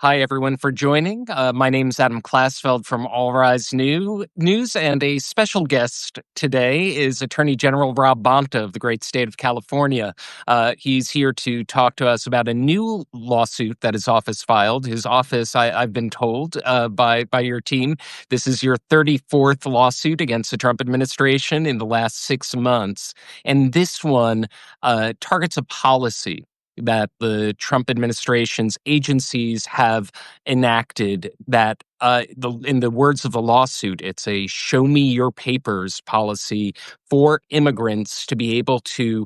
Hi, everyone, for joining. My name is Adam Klasfeld from All Rise News, and a special guest today is Attorney General Rob Bonta of the great state of California. He's here to talk to us about a new lawsuit that his office filed. His office, I've been told by your team, this is your 34th lawsuit against the Trump administration in the last 6 months. And this one targets a policy that the Trump administration's agencies have enacted that, in the words of the lawsuit, it's a show me your papers policy for immigrants to be able to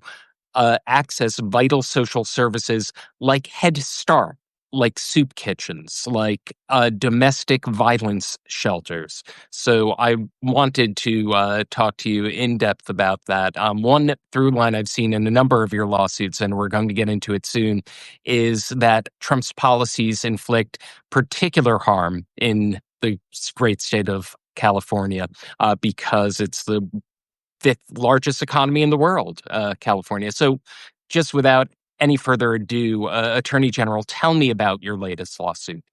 access vital social services like Head Start, like soup kitchens, like domestic violence shelters. So I wanted to talk to you in depth about that. One through line I've seen in a number of your lawsuits, and we're going to get into it soon, is that Trump's policies inflict particular harm in the great state of California because it's the fifth largest economy in the world, California. So just without any further ado, Attorney General, tell me about your latest lawsuit.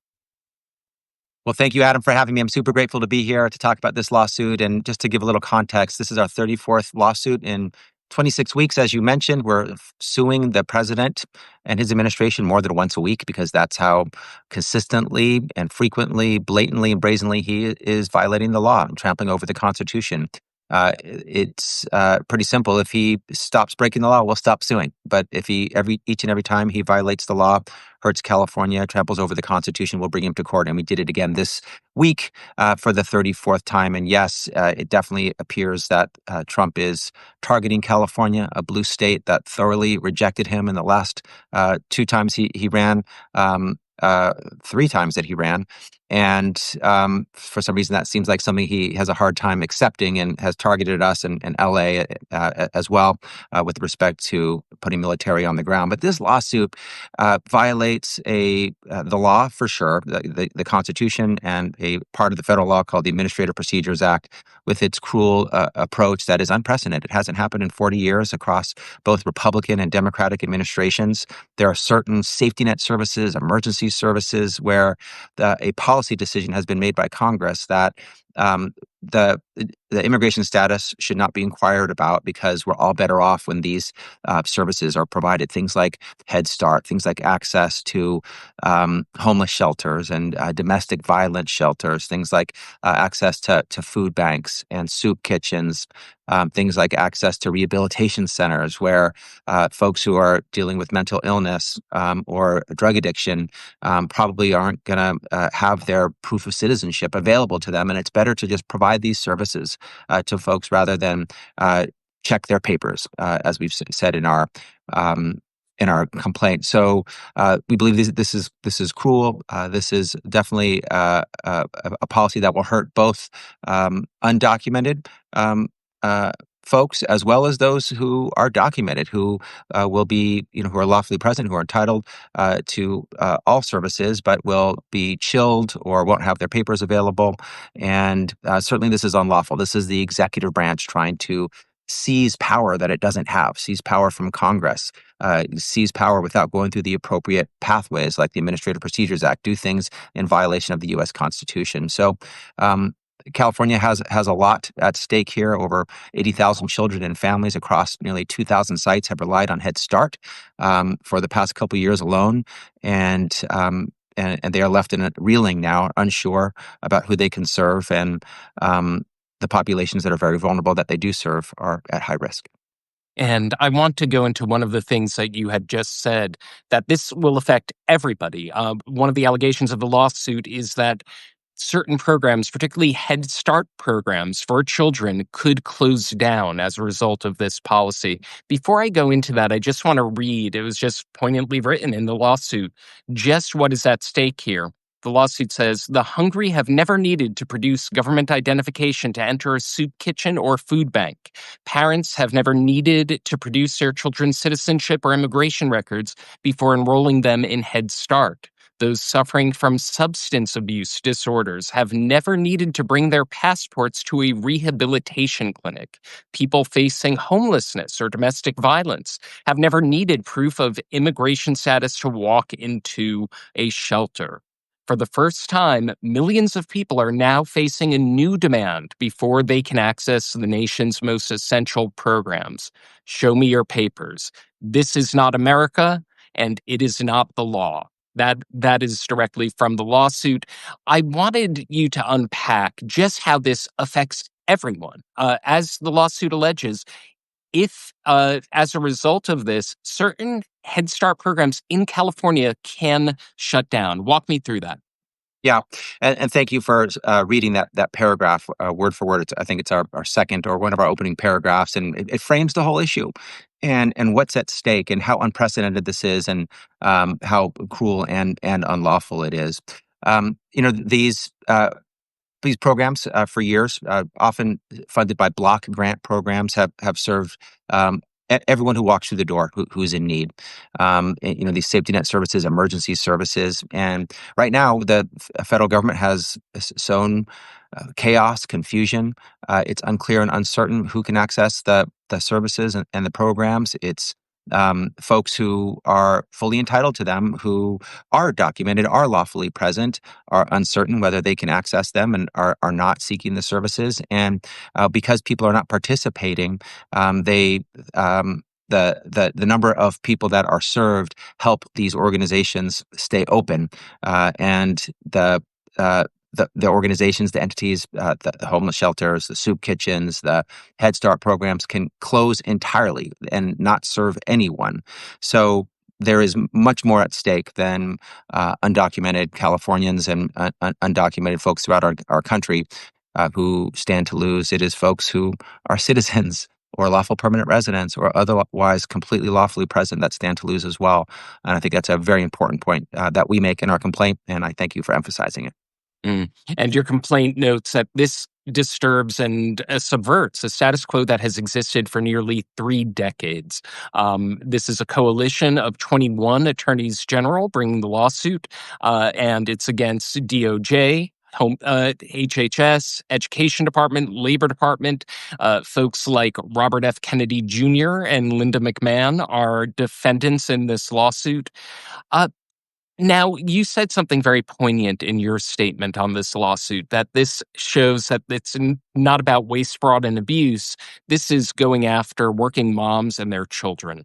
Well, thank you, Adam, for having me. I'm super grateful to be here to talk about this lawsuit. And just to give a little context, this is our 34th lawsuit in 26 weeks. As you mentioned, we're suing the president and his administration more than once a week because that's how consistently and frequently, blatantly and brazenly he is violating the law and trampling over the Constitution. It's pretty simple. If he stops breaking the law, we'll stop suing. But if he each and every time he violates the law, hurts California, tramples over the Constitution, we'll bring him to court. And we did it again this week for the 34th time. And yes, it definitely appears that Trump is targeting California, a blue state that thoroughly rejected him in the last 2 times he ran. 3 times that he ran. And for some reason, that seems like something he has a hard time accepting and has targeted us in LA as well with respect to putting military on the ground. But this lawsuit violates the law for sure, the Constitution, and a part of the federal law called the Administrative Procedures Act with its cruel approach that is unprecedented. It hasn't happened in 40 years across both Republican and Democratic administrations. There are certain safety net services, emergency services where a policy decision has been made by Congress that the immigration status should not be inquired about because we're all better off when these services are provided. Things like Head Start, things like access to homeless shelters and domestic violence shelters, things like access to food banks and soup kitchens, things like access to rehabilitation centers where folks who are dealing with mental illness or drug addiction probably aren't going to have their proof of citizenship available to them. And it's better to just provide these services to folks rather than check their papers, as we've said in our complaint. So we believe this is cruel. This is definitely a policy that will hurt both undocumented folks as well as those who are documented, who will be, who are lawfully present, who are entitled to all services, but will be chilled or won't have their papers available. And certainly this is unlawful. This is the executive branch trying to seize power that it doesn't have, seize power from Congress, seize power without going through the appropriate pathways like the Administrative Procedures Act, do things in violation of the U.S. Constitution. So California has a lot at stake here. Over 80,000 children and families across nearly 2,000 sites have relied on Head Start for the past couple of years alone. And they are left in a reeling now, unsure about who they can serve. And the populations that are very vulnerable that they do serve are at high risk. And I want to go into one of the things that you had just said, that this will affect everybody. One of the allegations of the lawsuit is that certain programs, particularly Head Start programs for children, could close down as a result of this policy. Before I go into that, I just want to read, it was just poignantly written in the lawsuit, just what is at stake here. The lawsuit says, the hungry have never needed to produce government identification to enter a soup kitchen or food bank. Parents have never needed to produce their children's citizenship or immigration records before enrolling them in Head Start. Those suffering from substance abuse disorders have never needed to bring their passports to a rehabilitation clinic. People facing homelessness or domestic violence have never needed proof of immigration status to walk into a shelter. For the first time, millions of people are now facing a new demand before they can access the nation's most essential programs. Show me your papers. This is not America, and it is not the law. That is directly from the lawsuit. I wanted you to unpack just how this affects everyone. As the lawsuit alleges, if, as a result of this, certain Head Start programs in California can shut down. Walk me through that. Yeah, and thank you for reading that paragraph word for word. I think it's our second or one of our opening paragraphs, and it frames the whole issue and what's at stake and how unprecedented this is, and how cruel and unlawful it is. These programs for years, often funded by block grant programs, have served everyone who walks through the door who's in need. These safety net services, emergency services, and right now the federal government has sown chaos, confusion. It's unclear and uncertain who can access the services and the programs. It's folks who are fully entitled to them, who are documented, are lawfully present, are uncertain whether they can access them, and are not seeking the services. And because people are not participating, they the number of people that are served help these organizations stay open, and the organizations, the entities, the homeless shelters, the soup kitchens, the Head Start programs can close entirely and not serve anyone. So there is much more at stake than undocumented Californians and undocumented folks throughout our country who stand to lose. It is folks who are citizens or lawful permanent residents or otherwise completely lawfully present that stand to lose as well. And I think that's a very important point that we make in our complaint, and I thank you for emphasizing it. And your complaint notes that this disturbs and subverts a status quo that has existed for nearly 3 decades. This is a coalition of 21 attorneys general bringing the lawsuit, and it's against DOJ, HHS, Education Department, Labor Department. Folks like Robert F. Kennedy Jr. and Linda McMahon are defendants in this lawsuit. Now, you said something very poignant in your statement on this lawsuit, that this shows that it's not about waste, fraud, and abuse. This is going after working moms and their children.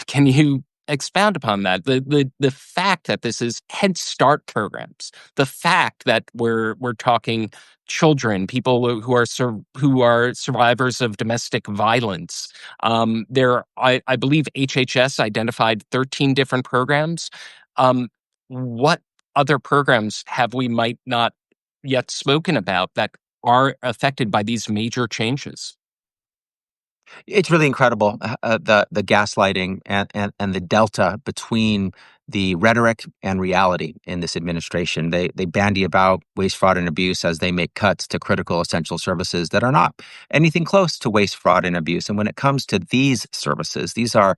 Can you expound upon that? The fact that this is Head Start programs, the fact that we're talking children, people who are survivors of domestic violence. I believe HHS identified 13 different programs. What other programs have we might not yet spoken about that are affected by these major changes? It's really incredible, the gaslighting and the delta between the rhetoric and reality in this administration. They bandy about waste, fraud, and abuse as they make cuts to critical essential services that are not anything close to waste, fraud, and abuse. And when it comes to these services, these are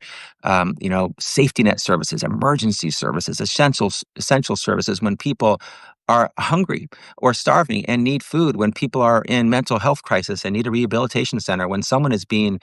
safety net services, emergency services, essential services. When people are hungry or starving and need food, when people are in mental health crisis and need a rehabilitation center, when someone is being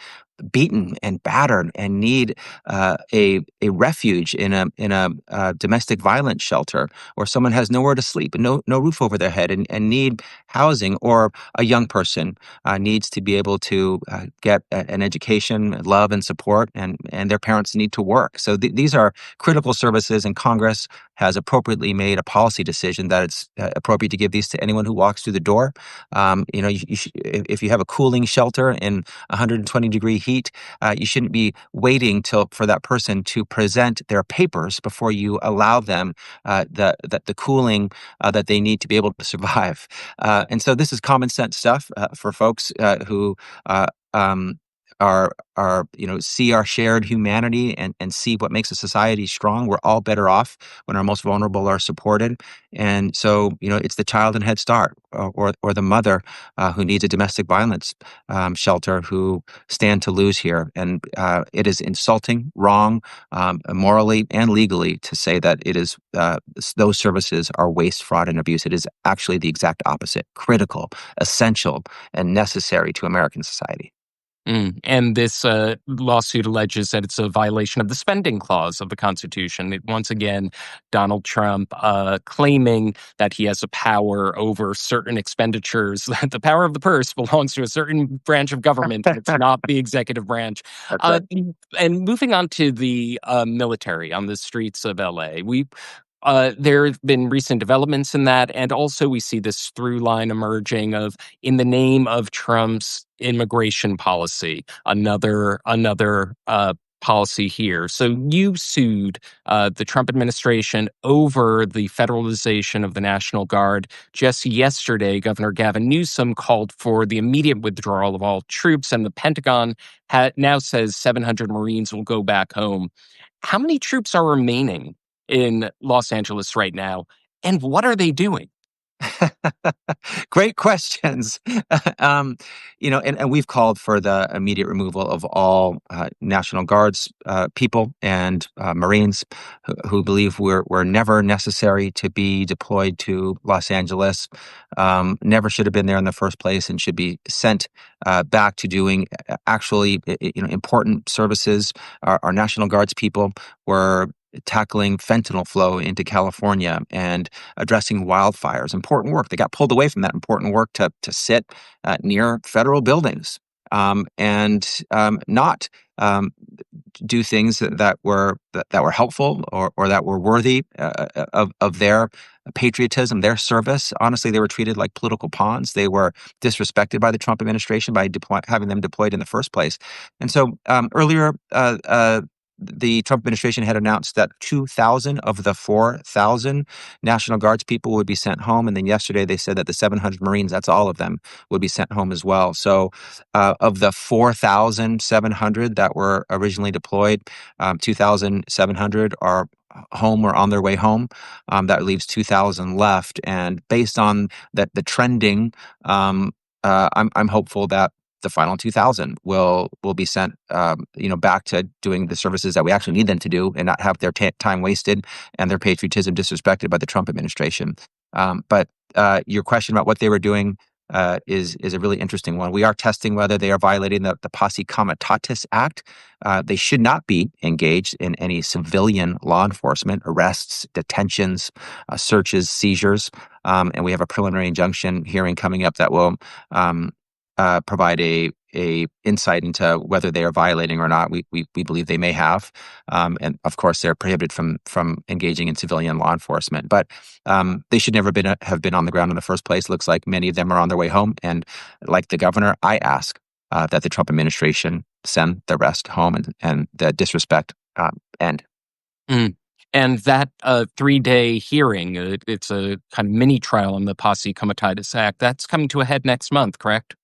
beaten and battered and need a refuge in a domestic violence shelter, or someone has nowhere to sleep and no roof over their head and need housing, or a young person needs to be able to get an education, love, and support, and their parents need to work. So these are critical services, and Congress has appropriately made a policy decision that it's appropriate to give these to anyone who walks through the door. If you have a cooling shelter in 120-degree heat, you shouldn't be waiting for that person to present their papers before you allow them the cooling that they need to be able to survive. And so this is common sense stuff for folks who see our shared humanity and see what makes a society strong. We're all better off when our most vulnerable are supported. And so, it's the child in Head Start or the mother who needs a domestic violence shelter who stand to lose here. And it is insulting, wrong, morally and legally to say that it is those services are waste, fraud, and abuse. It is actually the exact opposite: critical, essential, and necessary to American society. And this lawsuit alleges that it's a violation of the spending clause of the Constitution. Once again, Donald Trump claiming that he has a power over certain expenditures. The power of the purse belongs to a certain branch of government. It's not the executive branch. That's right. And moving on to the military on the streets of LA, there have been recent developments in that, and also we see this through line emerging of, in the name of Trump's immigration policy, another policy here. So you sued the Trump administration over the federalization of the National Guard. Just yesterday, Governor Gavin Newsom called for the immediate withdrawal of all troops, and the Pentagon now says 700 Marines will go back home. How many troops are remaining in Los Angeles right now, and what are they doing? Great questions. And we've called for the immediate removal of all National Guards people and Marines who believe we're never necessary to be deployed to Los Angeles, never should have been there in the first place, and should be sent back to doing actually important services. Our National Guards people were tackling fentanyl flow into California and addressing wildfires. Important work. They got pulled away from that important work to sit near federal buildings and not do things that were helpful or that were worthy of their patriotism, their service. Honestly, they were treated like political pawns. They were disrespected by the Trump administration by having them deployed in the first place. And so earlier, the Trump administration had announced that 2,000 of the 4,000 National Guards people would be sent home. And then yesterday they said that the 700 Marines, that's all of them, would be sent home as well. So of the 4,700 that were originally deployed, 2,700 are home or on their way home. That leaves 2,000 left. And based on the trending, I'm hopeful that the final 2,000 will be sent, back to doing the services that we actually need them to do, and not have their time wasted and their patriotism disrespected by the Trump administration. But your question about what they were doing is a really interesting one. We are testing whether they are violating the Posse Comitatus Act. They should not be engaged in any civilian law enforcement arrests, detentions, searches, seizures. And we have a preliminary injunction hearing coming up that will provide a insight into whether they are violating or not. We believe they may have, and of course they're prohibited from engaging in civilian law enforcement. But they should never have been on the ground in the first place. Looks like many of them are on their way home, and like the governor, I ask that the Trump administration send the rest home and the disrespect end. And that 3-day hearing, it's a kind of mini trial on the Posse Comitatus Act. That's coming to a head next month, correct?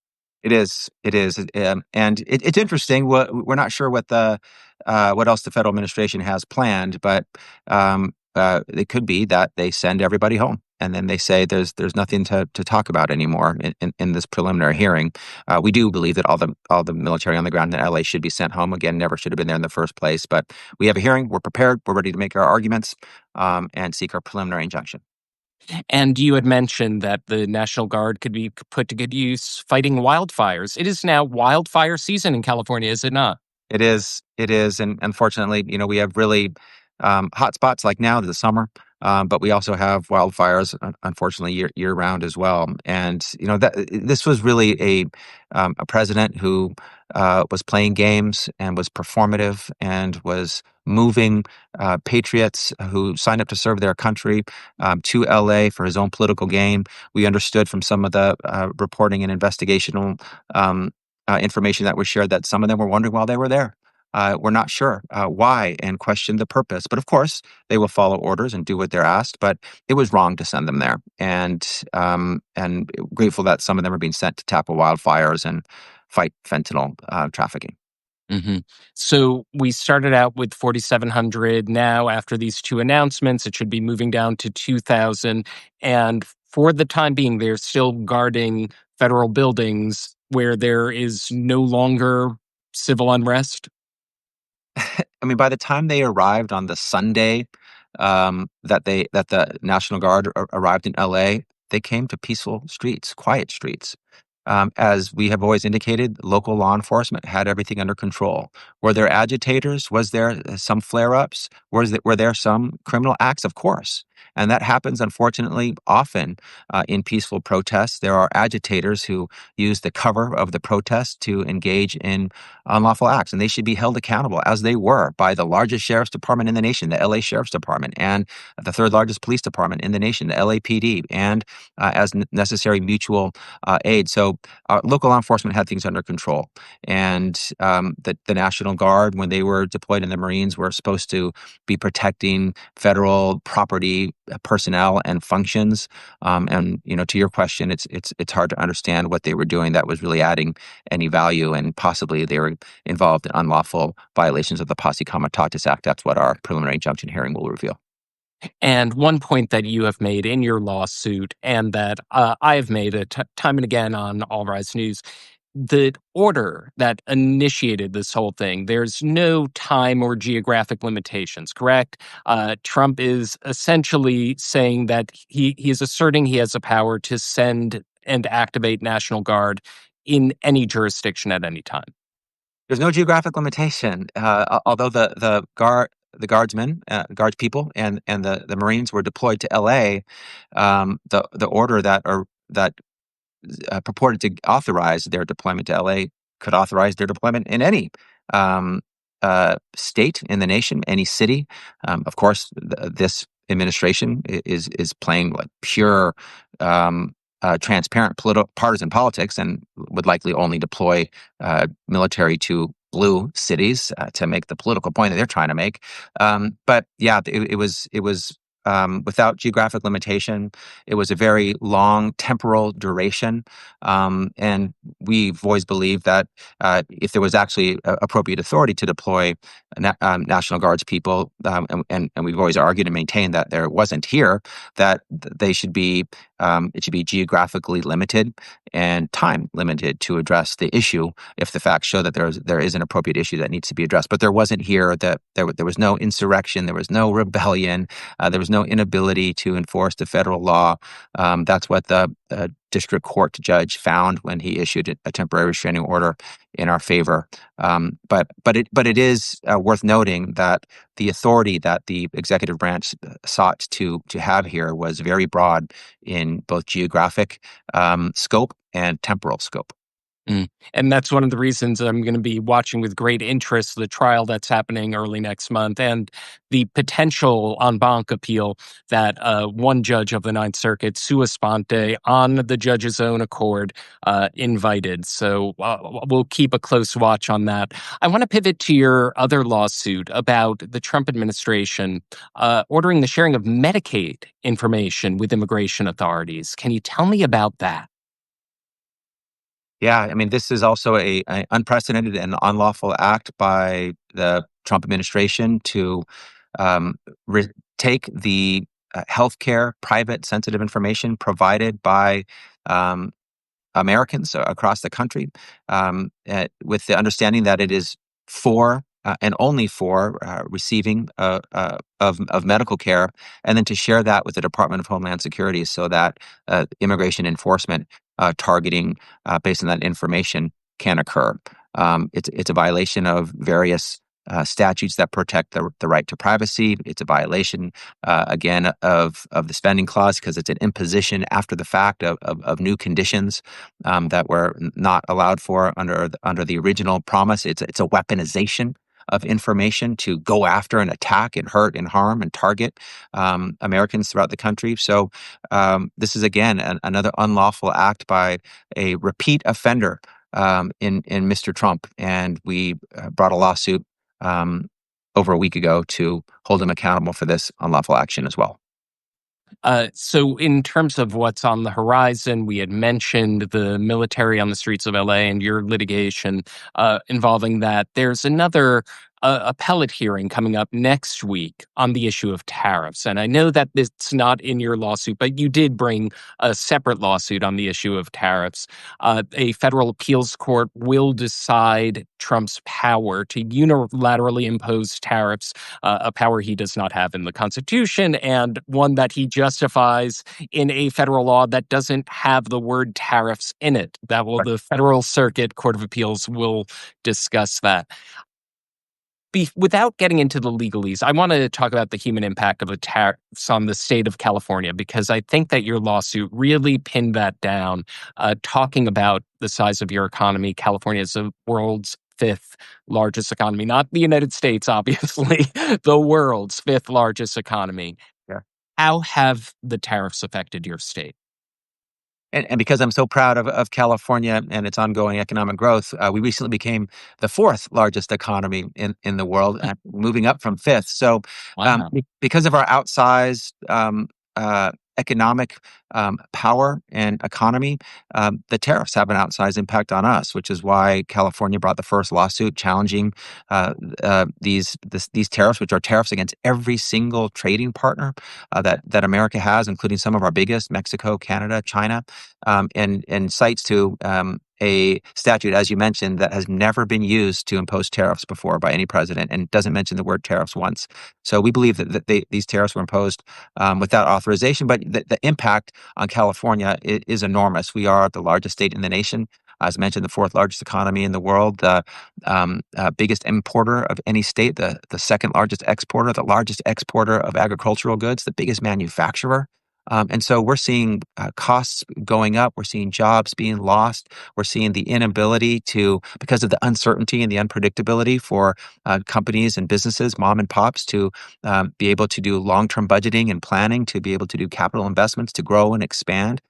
It is. And it's interesting. We're not sure what else the federal administration has planned, but it could be that they send everybody home, and then they say there's nothing to talk about anymore in this preliminary hearing. We do believe that all the military on the ground in LA should be sent home. Again, never should have been there in the first place. But we have a hearing. We're prepared. We're ready to make our arguments and seek our preliminary injunction. And you had mentioned that the National Guard could be put to good use fighting wildfires. It is now wildfire season in California, is it not? It is. And unfortunately, we have really hot spots like now, the summer, but we also have wildfires, unfortunately, year round as well. And this was really a president who was playing games and was performative and was moving patriots who signed up to serve their country to LA for his own political gain. We understood from some of the reporting and investigational information that was shared that some of them were wondering why they were there. We're not sure why, and questioned the purpose. But of course, they will follow orders and do what they're asked. But it was wrong to send them there, and grateful that some of them are being sent to tackle wildfires and fight fentanyl trafficking. Mm-hmm. So we started out with 4,700. Now, after these two announcements, it should be moving down to 2,000. And for the time being, they're still guarding federal buildings where there is no longer civil unrest. I mean, by the time they arrived on the Sunday that the National Guard arrived in LA, they came to peaceful streets, quiet streets. As we have always indicated, local law enforcement had everything under control. Were there agitators? Was there some flare-ups? Were there some criminal acts? Of course. And that happens, unfortunately, often in peaceful protests. There are agitators who use the cover of the protest to engage in unlawful acts, and they should be held accountable, as they were, by the largest sheriff's department in the nation, the LA Sheriff's Department, and the third largest police department in the nation, the LAPD, and as necessary mutual aid. So local law enforcement had things under control, and the National Guard, when they were deployed, in the Marines, were supposed to be protecting federal property, personnel, and functions. And to your question, it's hard to understand what they were doing that was really adding any value, and possibly they were involved in unlawful violations of the Posse Comitatus Act. That's what our preliminary injunction hearing will reveal. And one point that you have made in your lawsuit, and that I have made time and again on All Rise News, the order that initiated this whole thing, there's no time or geographic limitations, correct? Trump is essentially saying that he is asserting he has the power to send and activate National Guard in any jurisdiction at any time. There's no geographic limitation, although the guardsmen, guards people, and the Marines were deployed to L.A. The order that purported to authorize their deployment to LA could authorize their deployment in any state in the nation, any city. Of course, this administration is playing like pure, transparent partisan politics, and would likely only deploy military to blue cities to make the political point that they're trying to make. But yeah, it was without geographic limitation. It was a very long temporal duration. And we've always believed that if there was actually appropriate authority to deploy National Guards people, and we've always argued and maintained that there wasn't here, that they should be, it should be geographically limited and time limited to address the issue if the facts show that there is an appropriate issue that needs to be addressed. But there wasn't here. That there was no insurrection, there was no rebellion, there was no inability to enforce the federal law. That's what the district court judge found when he issued a temporary restraining order in our favor. But it is worth noting that the authority that the executive branch sought to have here was very broad in both geographic scope and temporal scope. And that's one of the reasons I'm going to be watching with great interest the trial that's happening early next month, and the potential en banc appeal that one judge of the Ninth Circuit, sua sponte, on the judge's own accord, invited. So we'll keep a close watch on that. I want to pivot to your other lawsuit about the Trump administration ordering the sharing of Medicaid information with immigration authorities. Can you tell me about that? Yeah, I mean, this is also a unprecedented and unlawful act by the Trump administration to take the healthcare, private, sensitive information provided by Americans across the country, with the understanding that it is for and only for receiving of medical care, and then to share that with the Department of Homeland Security so that immigration enforcement targeting based on that information can occur. It's a violation of various statutes that protect the right to privacy. It's a violation, again, of the spending clause, because it's an imposition after the fact of new conditions that were not allowed for under the original promise. It's a weaponization of information to go after and attack and hurt and harm and target Americans throughout the country. So this is, again, another unlawful act by a repeat offender in Mr. Trump. And we brought a lawsuit over a week ago to hold him accountable for this unlawful action as well. So in terms of what's on the horizon, we had mentioned the military on the streets of LA and your litigation involving that. There's another a appellate hearing coming up next week on the issue of tariffs. And I know that it's not in your lawsuit, but you did bring a separate lawsuit on the issue of tariffs. A federal appeals court will decide Trump's power to unilaterally impose tariffs, a power he does not have in the Constitution, and one that he justifies in a federal law that doesn't have the word tariffs in it. That will, the Federal Circuit Court of Appeals will discuss that. Without getting into the legalese, I want to talk about the human impact of the tariffs on the state of California, because I think that your lawsuit really pinned that down, talking about the size of your economy. California is the world's fifth largest economy, not the United States, obviously, the world's fifth largest economy. Yeah. How have the tariffs affected your state? And because I'm so proud of California and its ongoing economic growth, we recently became the fourth largest economy in the world, moving up from fifth. So, Wow. because of our outsized economic power and economy, the tariffs have an outsized impact on us, which is why California brought the first lawsuit challenging these tariffs, which are tariffs against every single trading partner that America has, including some of our biggest: Mexico, Canada, China, and cites to a statute, as you mentioned, that has never been used to impose tariffs before by any president, and doesn't mention the word tariffs once. So we believe that these tariffs were imposed without authorization, but the impact on California is enormous. We are the largest state in the nation. As mentioned, the fourth largest economy in the world, the biggest importer of any state, the second largest exporter, the largest exporter of agricultural goods, the biggest manufacturer. And so we're seeing costs going up. We're seeing jobs being lost. We're seeing the inability to, because of the uncertainty and the unpredictability for companies and businesses, mom and pops, to be able to do long-term budgeting and planning, to be able to do capital investments, to grow and expand.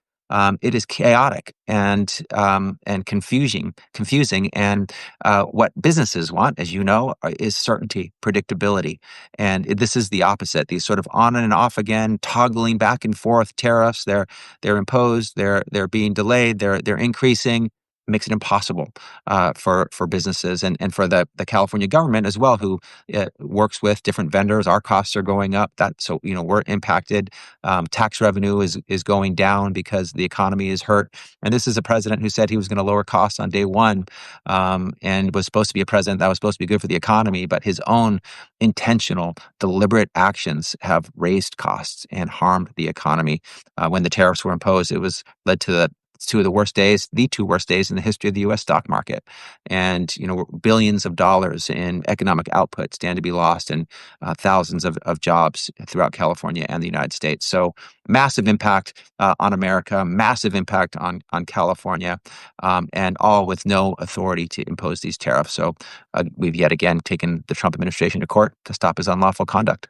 It is chaotic and confusing. And what businesses want, as you know, is certainty, predictability. And this is the opposite. These sort of on and off again, toggling back and forth tariffs. They're imposed. They're being delayed. They're increasing. Makes it impossible for businesses and for the California government as well, who works with different vendors. Our costs are going up. So we're impacted. Tax revenue is going down because the economy is hurt. And this is a president who said he was going to lower costs on day one, and was supposed to be a president that was supposed to be good for the economy, but his own intentional, deliberate actions have raised costs and harmed the economy. When the tariffs were imposed, it was led to the two worst days in the history of the U.S. stock market. And, billions of dollars in economic output stand to be lost, and thousands of jobs throughout California and the United States. So massive impact on America, massive impact on California, and all with no authority to impose these tariffs. So we've yet again taken the Trump administration to court to stop his unlawful conduct.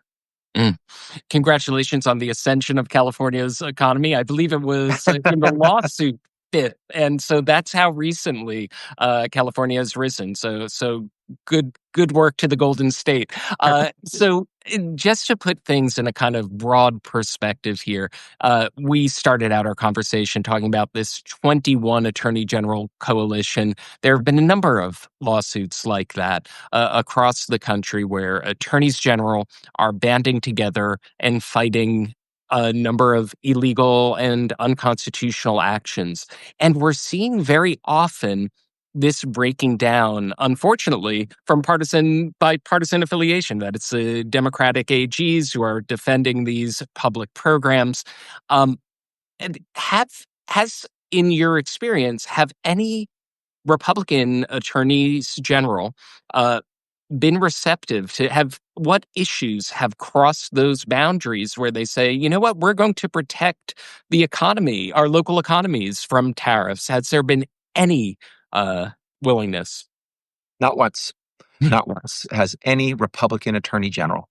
Congratulations on the ascension of California's economy. I believe it was in the lawsuit fifth, and so that's how recently California has risen. So good work to the Golden State. Just to put things in a kind of broad perspective here, we started out our conversation talking about this 21 Attorney General coalition. There have been a number of lawsuits like that across the country, where attorneys general are banding together and fighting a number of illegal and unconstitutional actions. And we're seeing very often this breaking down, unfortunately, from bipartisan affiliation, that it's the Democratic AGs who are defending these public programs. And in your experience, have any Republican attorneys general been receptive to what issues have crossed those boundaries where they say, you know what, we're going to protect the economy, our local economies, from tariffs? Has there been any willingness? Not once. Not once has any Republican attorney general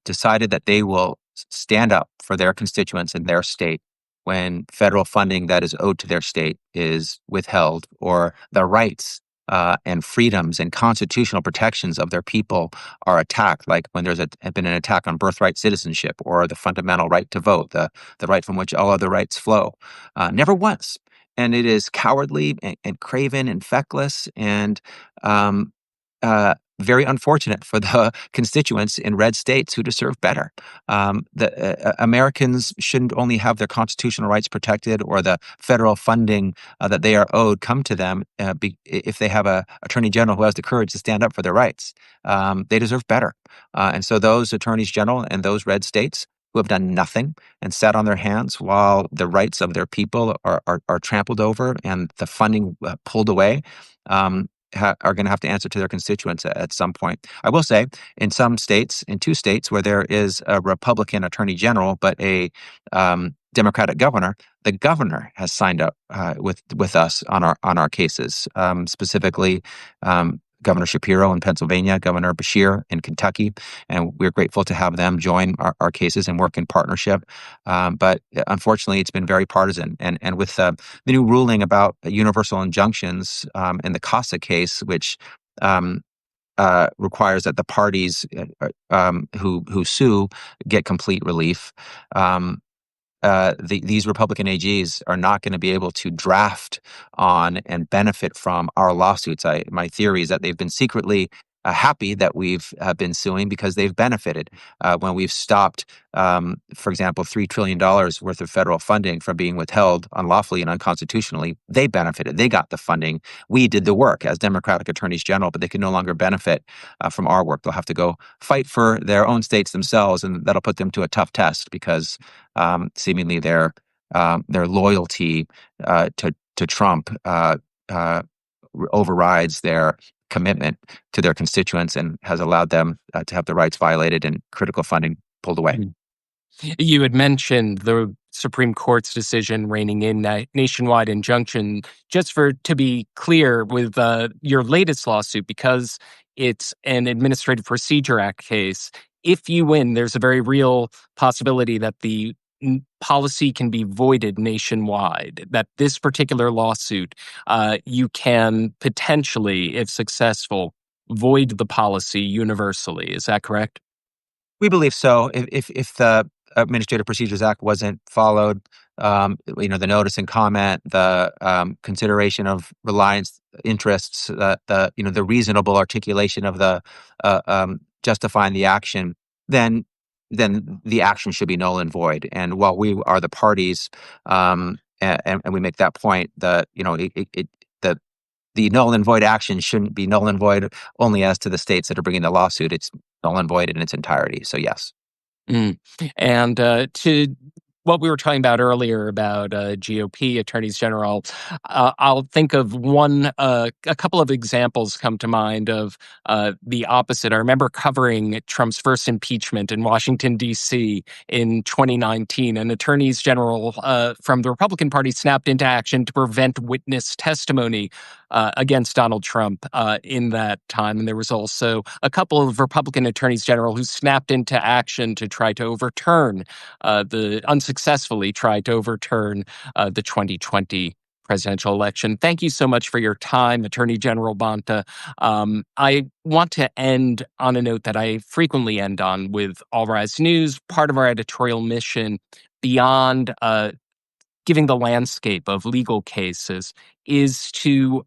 decided that they will stand up for their constituents in their state when federal funding that is owed to their state is withheld, or the rights and freedoms and constitutional protections of their people are attacked, like when there's been an attack on birthright citizenship, or the fundamental right to vote, the right from which all other rights flow. Never once. And it is cowardly and craven and feckless, and very unfortunate for the constituents in red states who deserve better. Americans shouldn't only have their constitutional rights protected or the federal funding that they are owed come to them if they have a attorney general who has the courage to stand up for their rights. They deserve better. And so those attorneys general in those red states who have done nothing and sat on their hands while the rights of their people are trampled over and the funding pulled away, are going to have to answer to their constituents at some point. I will say, in some states, in 2 states where there is a Republican attorney general but a Democratic governor, the governor has signed up with us on our cases, specifically. Governor Shapiro in Pennsylvania, Governor Beshear in Kentucky, and we're grateful to have them join our cases and work in partnership. But unfortunately, it's been very partisan. And with the new ruling about universal injunctions in the CASA case, which requires that the parties who sue get complete relief. These Republican AGs are not going to be able to draft on and benefit from our lawsuits. My theory is that they've been secretly happy that we've been suing because they've benefited when we've stopped, for example, $3 trillion worth of federal funding from being withheld unlawfully and unconstitutionally. They benefited. They got the funding. We did the work as Democratic attorneys general, but they can no longer benefit from our work. They'll have to go fight for their own states themselves, and that'll put them to a tough test because seemingly their loyalty to Trump overrides their commitment to their constituents and has allowed them to have their rights violated and critical funding pulled away. You had mentioned the Supreme Court's decision reining in nationwide injunction. Just to be clear, with your latest lawsuit, because it's an Administrative Procedure Act case, if you win, there's a very real possibility that the policy can be voided nationwide, that this particular lawsuit, you can potentially, if successful, void the policy universally. Is that correct? We believe so. If the Administrative Procedures Act wasn't followed, the notice and comment, the consideration of reliance interests, the reasonable articulation of the justifying the action, then the action should be null and void. And while we are the parties, and we make that point, the null and void action shouldn't be null and void only as to the states that are bringing the lawsuit. It's null and void in its entirety. So yes. And to what we were talking about earlier about GOP attorneys general, I'll think of a couple of examples come to mind of the opposite. I remember covering Trump's first impeachment in Washington, D.C. in 2019. An attorneys general from the Republican Party snapped into action to prevent witness testimony against Donald Trump in that time. And there was also a couple of Republican attorneys general who snapped into action to try to overturn unsuccessfully tried to overturn the 2020 presidential election. Thank you so much for your time, Attorney General Bonta. I want to end on a note that I frequently end on with All Rise News. Part of our editorial mission, beyond giving the landscape of legal cases, is to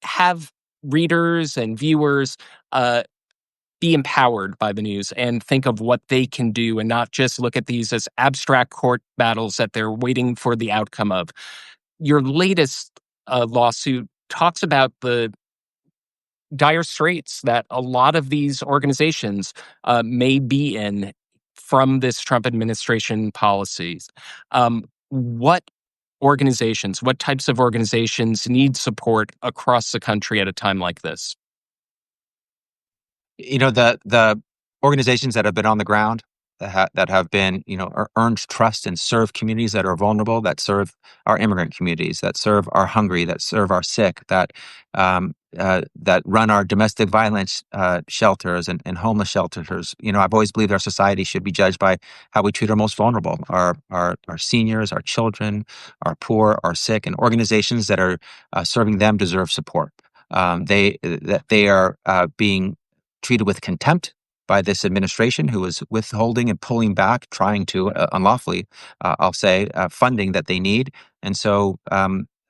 have readers and viewers be empowered by the news and think of what they can do and not just look at these as abstract court battles that they're waiting for the outcome of. Your latest lawsuit talks about the dire straits that a lot of these organizations may be in from this Trump administration policies. What types of organizations need support across the country at a time like this? The organizations that have been on the ground, that have been, earned trust and serve communities that are vulnerable, that serve our immigrant communities, that serve our hungry, that serve our sick, that run our domestic violence shelters and homeless shelters. I've always believed our society should be judged by how we treat our most vulnerable, our seniors, our children, our poor, our sick, and organizations that are serving them deserve support. They are being treated with contempt by this administration, who is withholding and pulling back, trying to unlawfully, I'll say, funding that they need. And so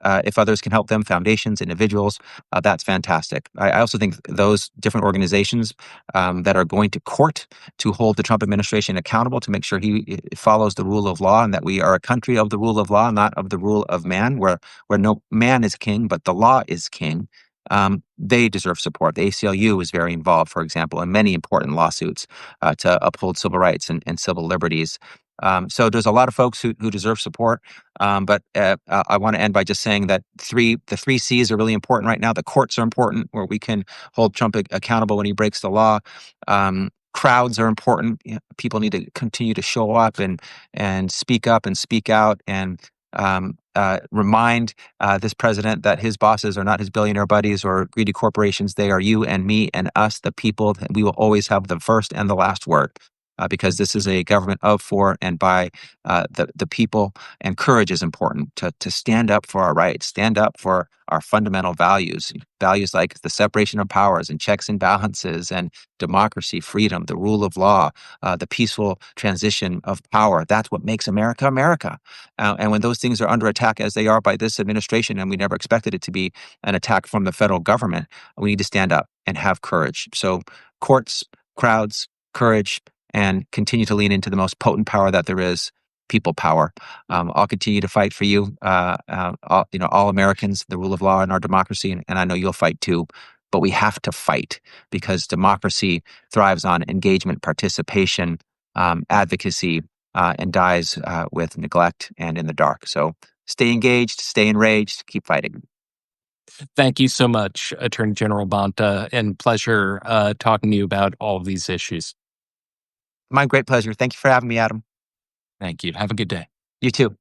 if others can help them, foundations, individuals, that's fantastic. I also think those different organizations that are going to court to hold the Trump administration accountable to make sure he follows the rule of law and that we are a country of the rule of law, not of the rule of man, where no man is king, but the law is king. They deserve support. The ACLU is very involved, for example, in many important lawsuits to uphold civil rights and civil liberties. So there's a lot of folks who deserve support. But I want to end by just saying that the three C's are really important right now. The courts are important, where we can hold Trump accountable when he breaks the law. Crowds are important. People need to continue to show up and speak up and speak out and remind this president that his bosses are not his billionaire buddies or greedy corporations. They are you and me and us, the people. We will always have the first and the last word. Because this is a government of, for, and by the people. And courage is important to stand up for our rights, stand up for our fundamental values like the separation of powers and checks and balances and democracy, freedom, the rule of law, the peaceful transition of power. That's what makes America America. And when those things are under attack, as they are by this administration, and we never expected it to be an attack from the federal government, we need to stand up and have courage. So courts, crowds, courage, and continue to lean into the most potent power that there is, people power. I'll continue to fight for you, all Americans, the rule of law and our democracy, and I know you'll fight too. But we have to fight because democracy thrives on engagement, participation, advocacy, and dies with neglect and in the dark. So stay engaged, stay enraged, keep fighting. Thank you so much, Attorney General Bonta, and pleasure talking to you about all of these issues. My great pleasure. Thank you for having me, Adam. Thank you. Have a good day. You too.